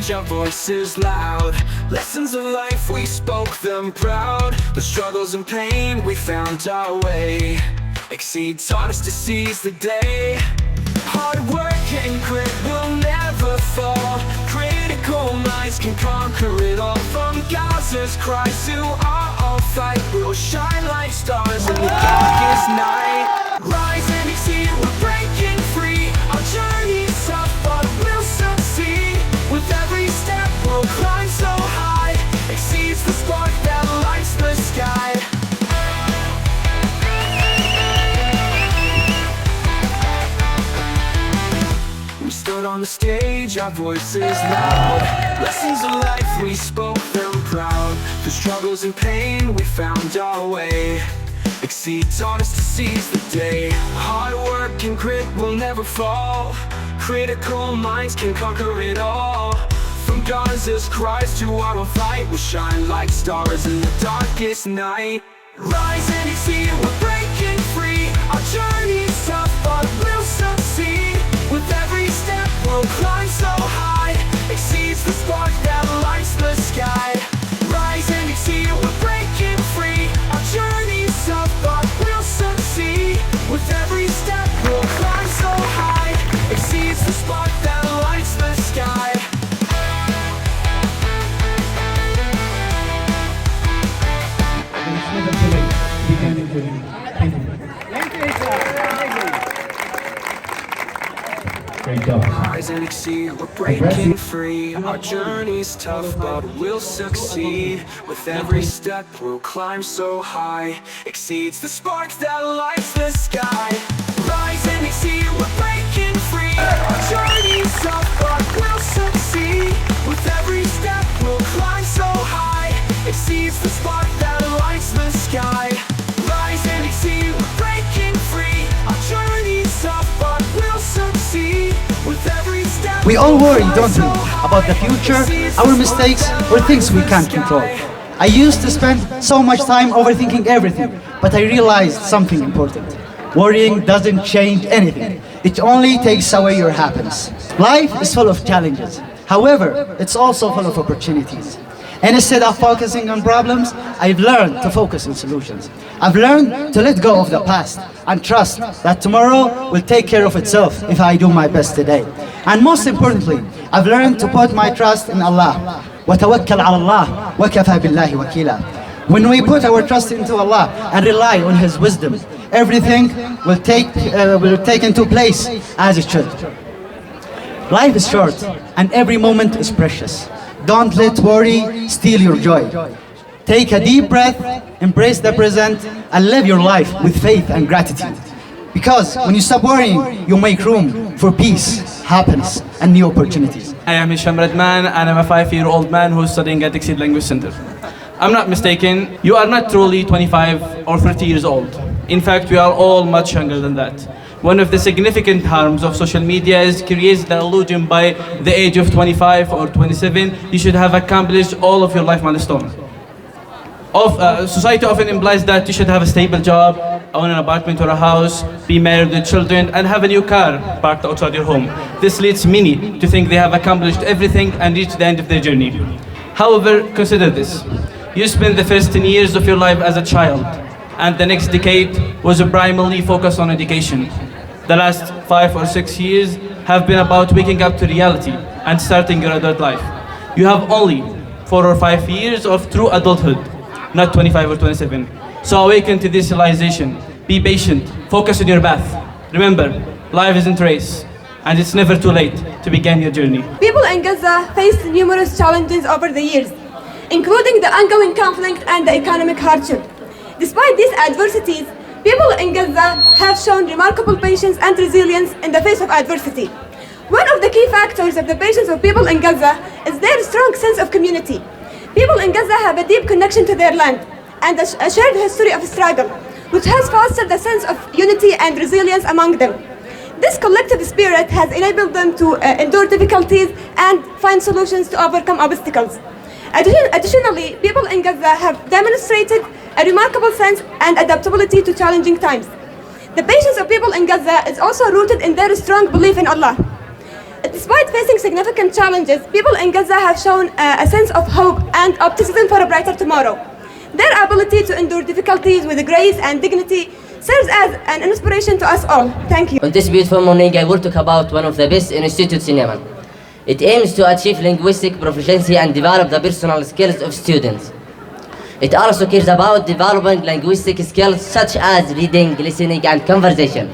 stage, our voices loud. Lessons of life, we spoke them proud. The struggles and pain, we found our way. Exceed taught us to seize the day. Hard work and grit will never fall. Critical minds can conquer it all. From Gaza's cries to our fight, we'll shine like stars in the darkest night. Rise and exceed, we're breaking free. Our journey's tough, but we'll succeed. With every step, we'll climb so high. Exceeds the spark that lights the sky. We stood on the stage, our voices loud. Lessons of life, we spoke them proud. Through struggles and pain, we found our way. Exceed taught us to seize the day. Hard work and grit will never fall. Critical minds can conquer it all. From Gaza's cries to our fight, we'll shine like stars in the darkest night. Rise and exceed, we're breaking free. Our journey's tough, but we'll succeed. With every step, we'll climb so high. Exceeds the spark that lights the sky. Rise and exceed, we're breaking free. Our journey's tough, but we'll succeed. With every step, we'll climb so high. Exceeds the spark that lights the sky. It's never too late to begin your journey. Thank you. Great job. Rise and exceed, we're breaking free. Our journey's tough, but we'll succeed. With every step, we'll climb so high. Exceeds the spark that lights the sky. Rise and exceed, we're breaking free. Our journey's tough, but we'll succeed. With every step, we'll climb so high. Exceeds the spark that lights the sky. Rise and exceed, we're breaking free. Our journey's tough, but we'll succeed. With every step, We all worry, don't we, about the future, our mistakes, or things we can't control. I used to spend so much time overthinking everything, but I realized something important. Worrying doesn't change anything. It only takes away your happiness. Life is full of challenges. However, it's also full of opportunities. And instead of focusing on problems, I've learned to focus on solutions. I've learned to let go of the past and trust that tomorrow will take care of itself if I do my best today. And most importantly, I've learned to put my trust in Allah. وَتَوَكَّلْ عَلَى اللَّهِ وَكَفَى بِاللَّهِ وَكِيلًا. When we put our trust into Allah and rely on His wisdom, everything will take into place as it should. Life is short and every moment is precious. Don't let worry steal your joy. Take a deep breath, embrace the present, and live your life with faith and gratitude. Because when you stop worrying, you make room for peace, happiness, and new opportunities. I am Hisham Redman and I'm a 5-year-old man who's studying at Exceed Language Center. I'm not mistaken, you are not truly 25 or 30 years old. In fact, we are all much younger than that. One of the significant harms of social media is creates the illusion by the age of 25 or 27, you should have accomplished all of your life milestones. Society often implies that you should have a stable job, own an apartment or a house, be married with children, and have a new car parked outside your home. This leads many to think they have accomplished everything and reached the end of their journey. However, consider this. You spent the first 10 years of your life as a child, and the next decade was primarily focused on education. The last 5 or 6 years have been about waking up to reality and starting your adult life. You have only 4 or 5 years of true adulthood, not 25 or 27. So awaken to this realization. Be patient, focus on your path. Remember, life isn't a race, and it's never too late to begin your journey. People in Gaza faced numerous challenges over the years, including the ongoing conflict and the economic hardship. Despite these adversities, people in Gaza have shown remarkable patience and resilience in the face of adversity. One of the key factors of the patience of people in Gaza is their strong sense of community. People in Gaza have a deep connection to their land and a shared history of struggle, which has fostered a sense of unity and resilience among them. This collective spirit has enabled them to endure difficulties and find solutions to overcome obstacles. Additionally, people in Gaza have demonstrated a remarkable sense and adaptability to challenging times. The patience of people in Gaza is also rooted in their strong belief in Allah. It Despite facing significant challenges, people in Gaza have shown a sense of hope and optimism for a brighter tomorrow. Their ability to endure difficulties with grace and dignity serves as an inspiration to us all. Thank you. On this beautiful morning, I will talk about one of the best institutes in Yemen. It aims to achieve linguistic proficiency and develop the personal skills of students. It also cares about developing linguistic skills such as reading, listening, and conversation.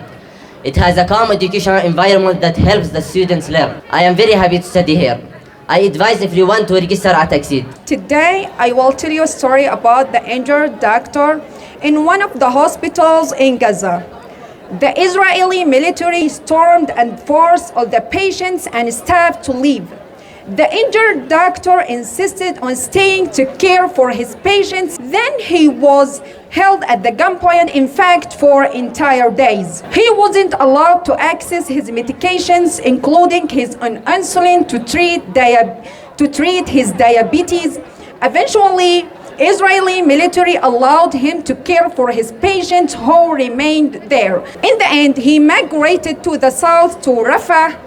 It has a calm educational environment that helps the students learn. I am very happy to study here. I advise everyone to register at Exceed. Today, I will tell you a story about the injured doctor in one of the hospitals in Gaza. The Israeli military stormed and forced all the patients and staff to leave. The injured doctor insisted on staying to care for his patients. Then he was held at the gunpoint, in fact, for entire days. He wasn't allowed to access his medications, including his own insulin to treat his diabetes. Eventually, Israeli military allowed him to care for his patients who remained there. In the end, he migrated to the south to Rafah.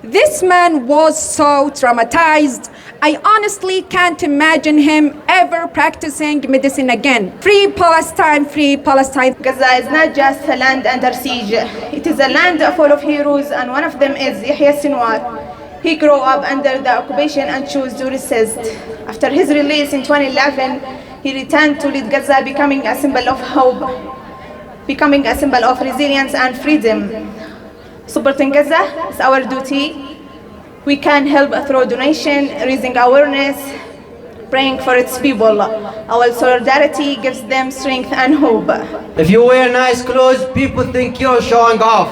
This man was so traumatized. I honestly can't imagine him ever practicing medicine again. Free Palestine, free Palestine. Gaza is not just a land under siege. It is a land full of heroes, and one of them is Yahya Sinwar. He grew up under the occupation and chose to resist. After his release in 2011, he returned to lead Gaza, becoming a symbol of hope, becoming a symbol of resilience and freedom. Supporting Gaza is our duty. We can help through donation, raising awareness, praying for its people. Our solidarity gives them strength and hope. If you wear nice clothes, people think you're showing off.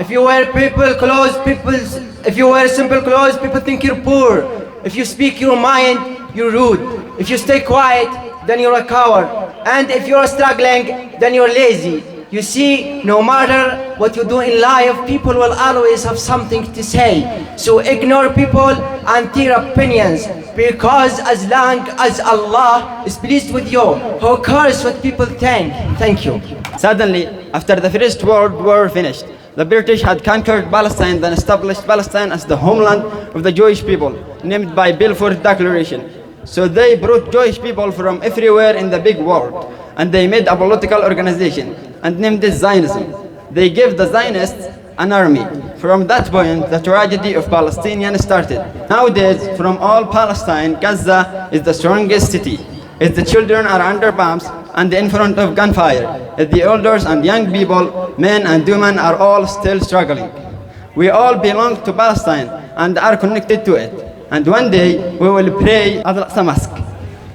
If you wear if you wear simple clothes, people think you're poor. If you speak your mind, you're rude. If you stay quiet, then you're a coward. And if you're struggling, then you're lazy. You see, no matter what you do in life, people will always have something to say. So ignore people and their opinions, because as long as Allah is pleased with you, who cares what people think? Thank you. Suddenly, after the First World War finished, the British had conquered Palestine and established Palestine as the homeland of the Jewish people, named by Balfour Declaration. So they brought Jewish people from everywhere in the big world, and they made a political organization and named it Zionism. They gave the Zionists an army. From that point, the tragedy of Palestinians started. Nowadays, from all Palestine, Gaza is the strongest city. As the children are under bombs and in front of gunfire, as the elders and young people, men and women are all still struggling. We all belong to Palestine and are connected to it. And one day, we will pray at Al-Aqsa Mosque.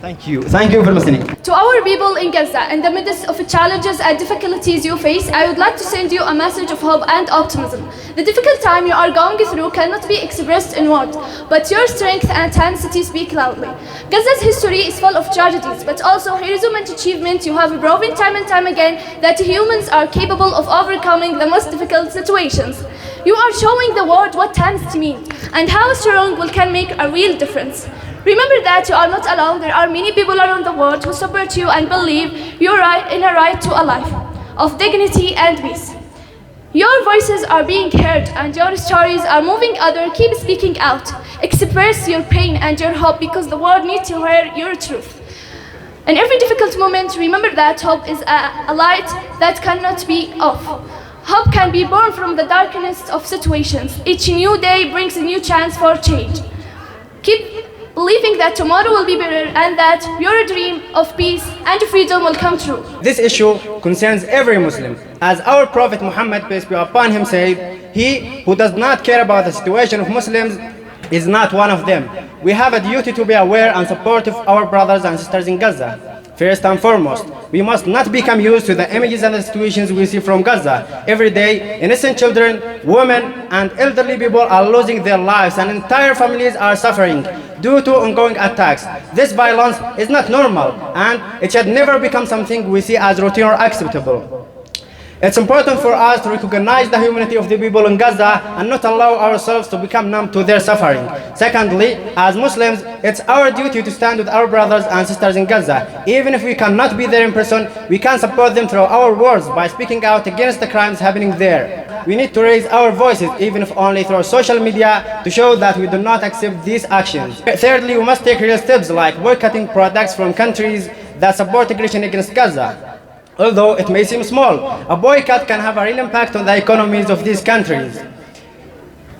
Thank you. Thank you for listening. To our people in Gaza, in the midst of challenges and difficulties you face, I would like to send you a message of hope and optimism. The difficult time you are going through cannot be expressed in words, but your strength and tenacity speak loudly. Gaza's history is full of tragedies, but also heroism and achievement. You have proven time and time again that humans are capable of overcoming the most difficult situations. You are showing the world what tenacity means and how strong will can make a real difference. Remember that you are not alone. There are many people around the world who support you and believe you're in a right to a life of dignity and peace. Your voices are being heard and your stories are moving others. Keep speaking out. Express your pain and your hope, because the world needs to hear your truth. In every difficult moment, remember that hope is a light that cannot be off. Hope can be born from the darkness of situations. Each new day brings a new chance for change. Keep believing that tomorrow will be better and that your dream of peace and freedom will come true. This issue concerns every Muslim. As our Prophet Muhammad, peace be upon him, said, "He who does not care about the situation of Muslims is not one of them." We have a duty to be aware and supportive of our brothers and sisters in Gaza. First and foremost, we must not become used to the images and the situations we see from Gaza. Every day, innocent children, women, and elderly people are losing their lives, and entire families are suffering due to ongoing attacks. This violence is not normal, and it should never become something we see as routine or acceptable. It's important for us to recognize the humanity of the people in Gaza and not allow ourselves to become numb to their suffering. Secondly, as Muslims, it's our duty to stand with our brothers and sisters in Gaza. Even if we cannot be there in person, we can support them through our words by speaking out against the crimes happening there. we need to raise our voices, even if only through social media, to show that we do not accept these actions. Thirdly, we must take real steps like boycotting products from countries that support aggression against Gaza. Although it may seem small, a boycott can have a real impact on the economies of these countries.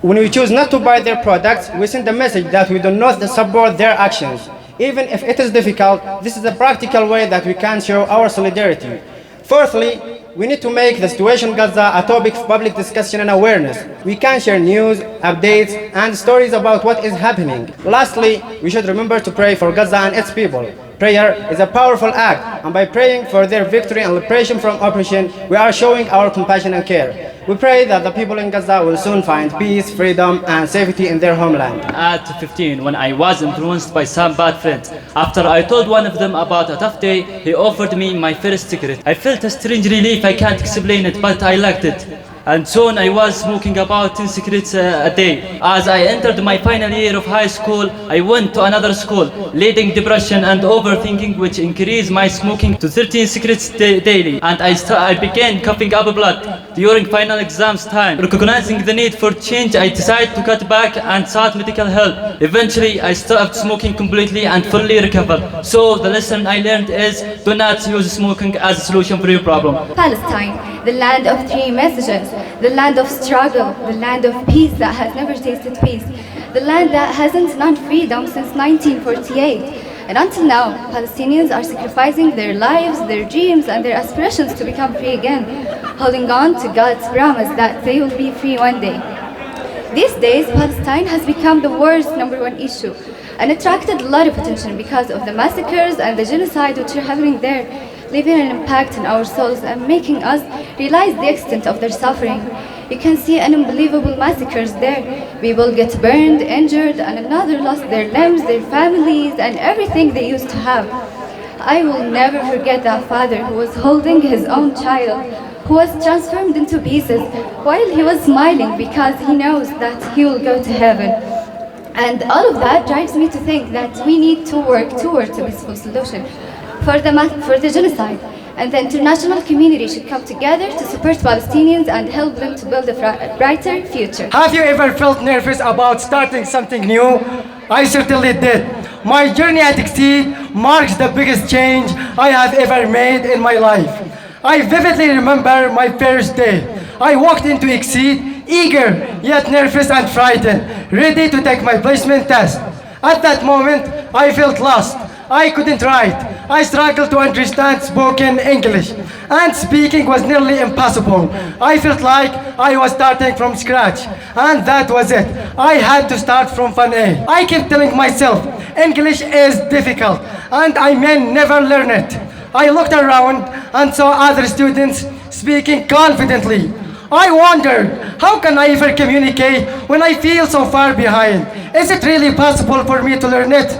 When we choose not to buy their products, we send a message that we do not support their actions. Even if it is difficult, this is a practical way that we can show our solidarity. Fourthly, we need to make the situation in Gaza a topic of public discussion and awareness. We can share news, updates, and stories about what is happening. Lastly, we should remember to pray for Gaza and its people. Prayer is a powerful act, and by praying for their victory and liberation from oppression, we are showing our compassion and care. We pray that the people in Gaza will soon find peace, freedom, and safety in their homeland. At 15, when I was influenced by some bad friends, after I told one of them about a tough day, he offered me my first cigarette. I felt a strange relief, I can't explain it, but I liked it. And soon I was smoking about 10 cigarettes a day. As I entered my final year of high school, I went to another school, leading depression and overthinking, which increased my smoking to 13 cigarettes daily. And I began coughing up blood during final exams time. Recognizing the need for change, I decided to cut back and sought medical help. Eventually, I stopped smoking completely and fully recovered. So the lesson I learned is, do not use smoking as a solution for your problem. Palestine, the land of three messages. The land of struggle, the land of peace that has never tasted peace, the land that hasn't known freedom since 1948. And until now, Palestinians are sacrificing their lives, their dreams, and their aspirations to become free again, holding on to God's promise that they will be free one day. These days, Palestine has become the world's #1 issue and attracted a lot of attention because of the massacres and the genocide which are happening there, leaving an impact on our souls and making us realize the extent of their suffering. You can see unbelievable massacres there. People get burned, injured, and another lost their limbs, their families, and everything they used to have. I will never forget that father who was holding his own child, who was transformed into pieces while he was smiling because he knows that he will go to heaven. And all of that drives me to think that we need to work towards a peaceful solution for the genocide, and the international community should come together to support Palestinians and help them to build a brighter future. Have you ever felt nervous about starting something new? I certainly did. My journey at Exceed marks the biggest change I have ever made in my life. I vividly remember my first day. I walked into Exceed, eager yet nervous and frightened, ready to take my placement test. At that moment, I felt lost. I couldn't write. I struggled to understand spoken English, and speaking was nearly impossible. I felt like I was starting from scratch, and that was it. I had to start from Fun A. I kept telling myself, English is difficult, and I may never learn it. I looked around and saw other students speaking confidently. I wondered, how can I ever communicate when I feel so far behind? Is it really possible for me to learn it?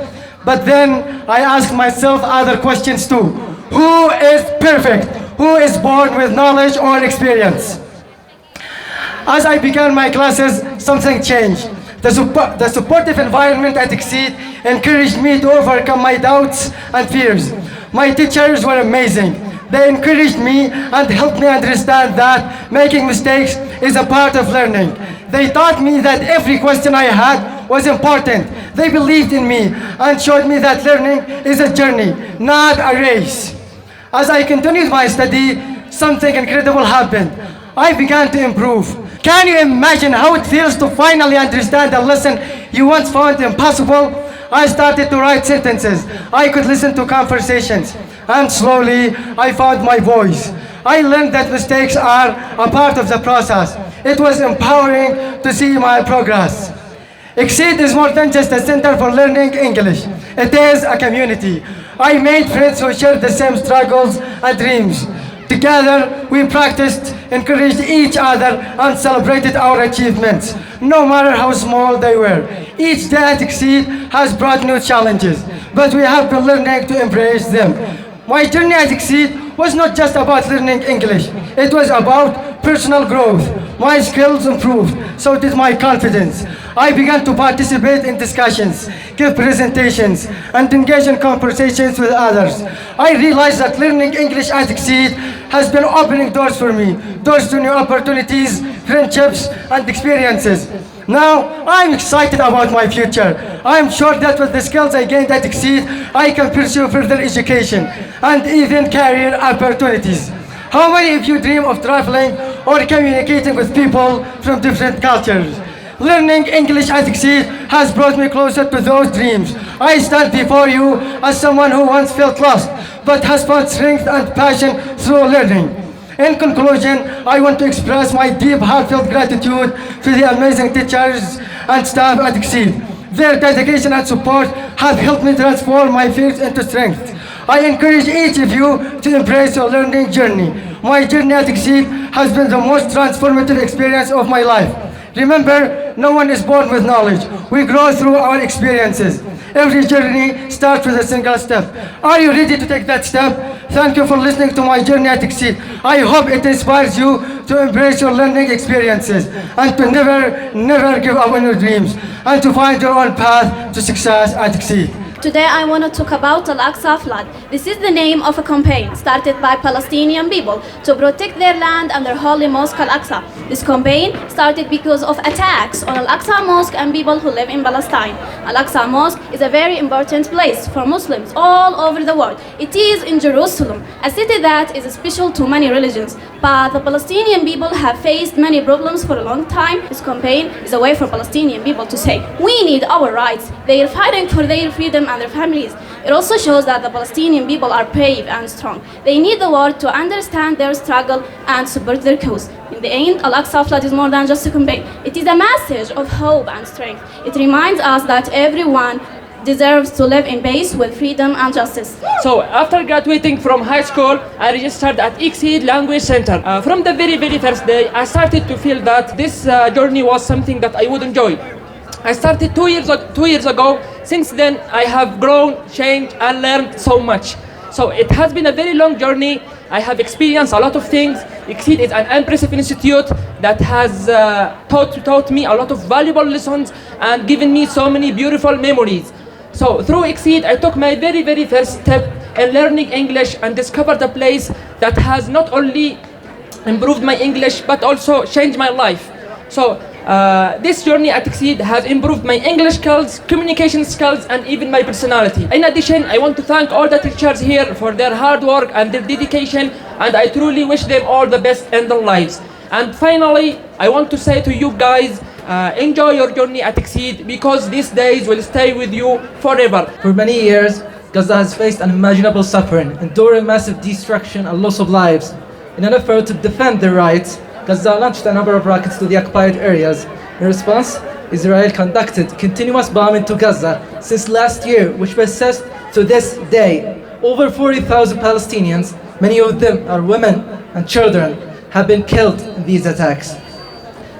But then I asked myself other questions too. Who is perfect? Who is born with knowledge or experience? As I began my classes, something changed. The supportive environment at Exceed encouraged me to overcome my doubts and fears. My teachers were amazing. They encouraged me and helped me understand that making mistakes is a part of learning. They taught me that every question I had was important. They believed in me and showed me that learning is a journey, not a race. As I continued my study, something incredible happened. I began to improve. Can you imagine how it feels to finally understand a lesson you once found impossible? I started to write sentences. I could listen to conversations. And slowly, I found my voice. I learned that mistakes are a part of the process. It was empowering to see my progress. Exceed is more than just a center for learning English. It is a community. I made friends who shared the same struggles and dreams. Together, we practiced, encouraged each other, and celebrated our achievements, no matter how small they were. Each day at Exceed has brought new challenges, but we have been learning to embrace them. My journey at Exceed was not just about learning English. It was about personal growth. My skills improved, so did my confidence. I began to participate in discussions, give presentations, and engage in conversations with others. I realized that learning English at Exceed has been opening doors for me, doors to new opportunities, friendships, and experiences. Now, I'm excited about my future. I'm sure that with the skills I gained at Exceed, I can pursue further education and even career opportunities. How many of you dream of traveling or communicating with people from different cultures? Learning English at Exceed has brought me closer to those dreams. I stand before you as someone who once felt lost, but has found strength and passion through learning. In conclusion, I want to express my deep, heartfelt gratitude to the amazing teachers and staff at Exceed. Their dedication and support have helped me transform my fears into strength. I encourage each of you to embrace your learning journey. My journey at Exceed has been the most transformative experience of my life. Remember, no one is born with knowledge. We grow through our experiences. Every journey starts with a single step. Are you ready to take that step? Thank you for listening to my journey at Exceed. I hope it inspires you to embrace your learning experiences and to never give up on your dreams and to find your own path to success at Exceed. Today I want to talk about Al-Aqsa flood. This is the name of a campaign started by Palestinian people to protect their land and their holy mosque Al-Aqsa. This campaign started because of attacks on Al-Aqsa mosque and people who live in Palestine. Al-Aqsa mosque is a very important place for Muslims all over the world. It is in Jerusalem, a city that is special to many religions. But the Palestinian people have faced many problems for a long time. This campaign is a way for Palestinian people to say, we need our rights. They are fighting for their freedom and their families. It also shows that the Palestinian people are brave and strong. They need the world to understand their struggle and support their cause. In the end, Al-Aqsa flood is more than just a campaign. It is a message of hope and strength. It reminds us that everyone deserves to live in peace with freedom and justice. So after graduating from high school, I registered at Exceed Language Center. From the very first day, I started to feel that this journey was something that I would enjoy. I started 2 years ago. Since then, I have grown, changed, and learned so much. So it has been a very long journey. I have experienced a lot of things. Exceed is an impressive institute that has taught me a lot of valuable lessons and given me so many beautiful memories. So through Exceed, I took my very first step in learning English and discovered a place that has not only improved my English but also changed my life. So this journey at Exceed has improved my English skills, communication skills, and even my personality. In addition, I want to thank all the teachers here for their hard work and their dedication, and I truly wish them all the best in their lives. And finally, I want to say to you guys, enjoy your journey at Exceed because these days will stay with you forever. For many years, Gaza has faced unimaginable suffering, enduring massive destruction and loss of lives. In an effort to defend their rights, Gaza launched a number of rockets to the occupied areas. In response, Israel conducted continuous bombing to Gaza since last year, which persists to this day. Over 40,000 Palestinians, many of them are women and children, have been killed in these attacks.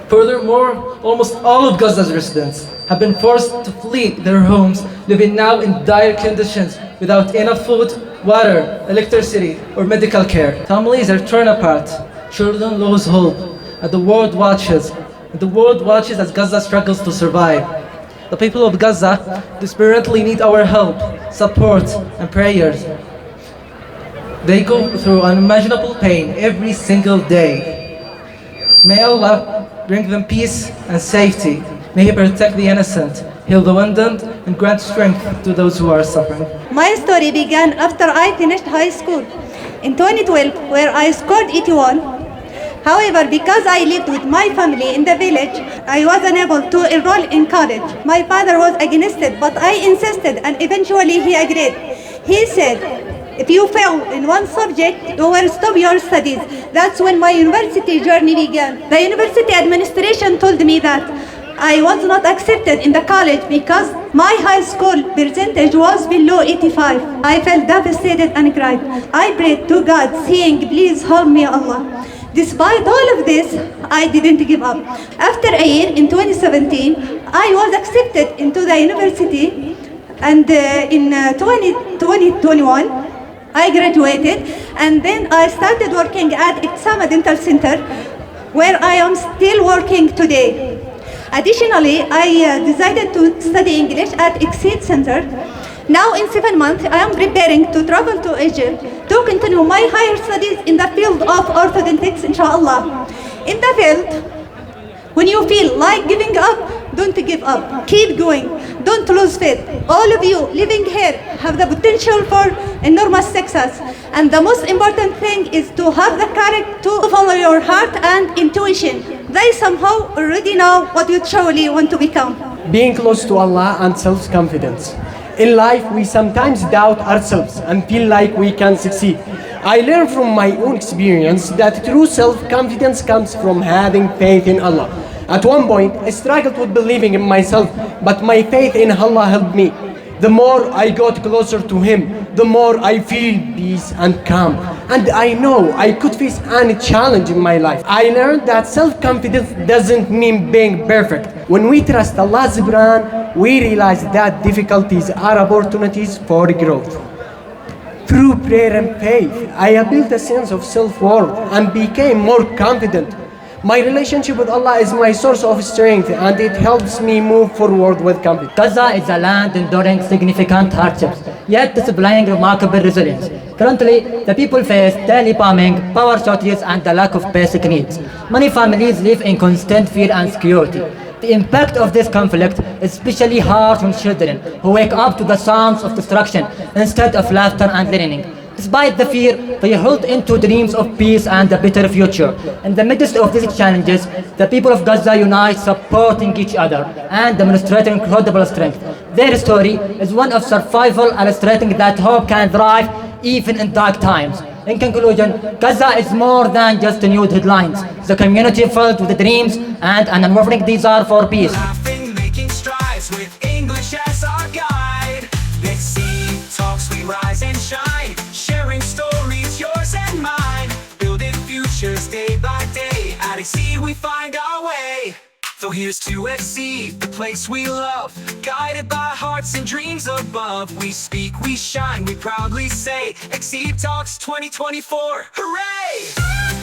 Furthermore, almost all of Gaza's residents have been forced to flee their homes, living now in dire conditions without enough food, water, electricity, or medical care. Families are torn apart. Children lose hope, and the world watches. As Gaza struggles to survive. The people of Gaza desperately need our help, support, and prayers. They go through unimaginable pain every single day. May Allah bring them peace and safety. May He protect the innocent, heal the wounded, and grant strength to those who are suffering. My story began after I finished high school in 2012, where I scored 81. However, because I lived with my family in the village, I was unable to enroll in college. My father was against it, but I insisted, and eventually he agreed. He said, if you fail in one subject, you will stop your studies. That's when my university journey began. The university administration told me that I was not accepted in the college because my high school percentage was below 85. I felt devastated and cried. I prayed to God, saying, please help me, Allah. Despite all of this, I didn't give up. After a year, in 2017, I was accepted into the university, and in 2021, I graduated, and then I started working at Al-Aqsa Dental Center, where I am still working today. Additionally, I decided to study English at Exceed Center. Now in 7 months, I am preparing to travel to Egypt to continue my higher studies in the field of orthodontics, inshallah. In the field, When you feel like giving up, don't give up. Keep going. Don't lose faith. All of you living here have the potential for enormous success. And the most important thing is to have the courage to follow your heart and intuition. They somehow already know what you truly want to become. Being close to Allah and self-confidence. In life, we sometimes doubt ourselves and feel like we can succeed. I learned from my own experience that true self-confidence comes from having faith in Allah. At one point, I struggled with believing in myself, but my faith in Allah helped me. The more I got closer to Him, the more I feel peace and calm. And I know I could face any challenge in my life. I learned that self-confidence doesn't mean being perfect. When we trust Allah's plan, we realize that difficulties are opportunities for growth. Through prayer and faith, I built a sense of self-worth and became more confident. My relationship with Allah is my source of strength, and it helps me move forward with confidence. Gaza is a land enduring significant hardships, yet displaying remarkable resilience. Currently, the people face daily bombing, power shortages, and the lack of basic needs. Many families live in constant fear and insecurity. The impact of this conflict is especially harsh on children who wake up to the sounds of destruction instead of laughter and learning. Despite the fear, they hold into dreams of peace and a better future. In the midst of these challenges, the people of Gaza unite, supporting each other and demonstrating incredible strength. Their story is one of survival, illustrating that hope can thrive even in dark times. In conclusion, Gaza is more than just new headlines. It's a community filled with dreams and an unwavering desire for peace. Laughing, making strides with English as our guide. Let's see, talks we rise and shine, sharing stories, yours and mine, building futures day by day. At XC we find our way. So here's to XC, the place we love, guided by hearts and dreams above. We speak, we shine, we proudly say, XC Talks 2024, hooray!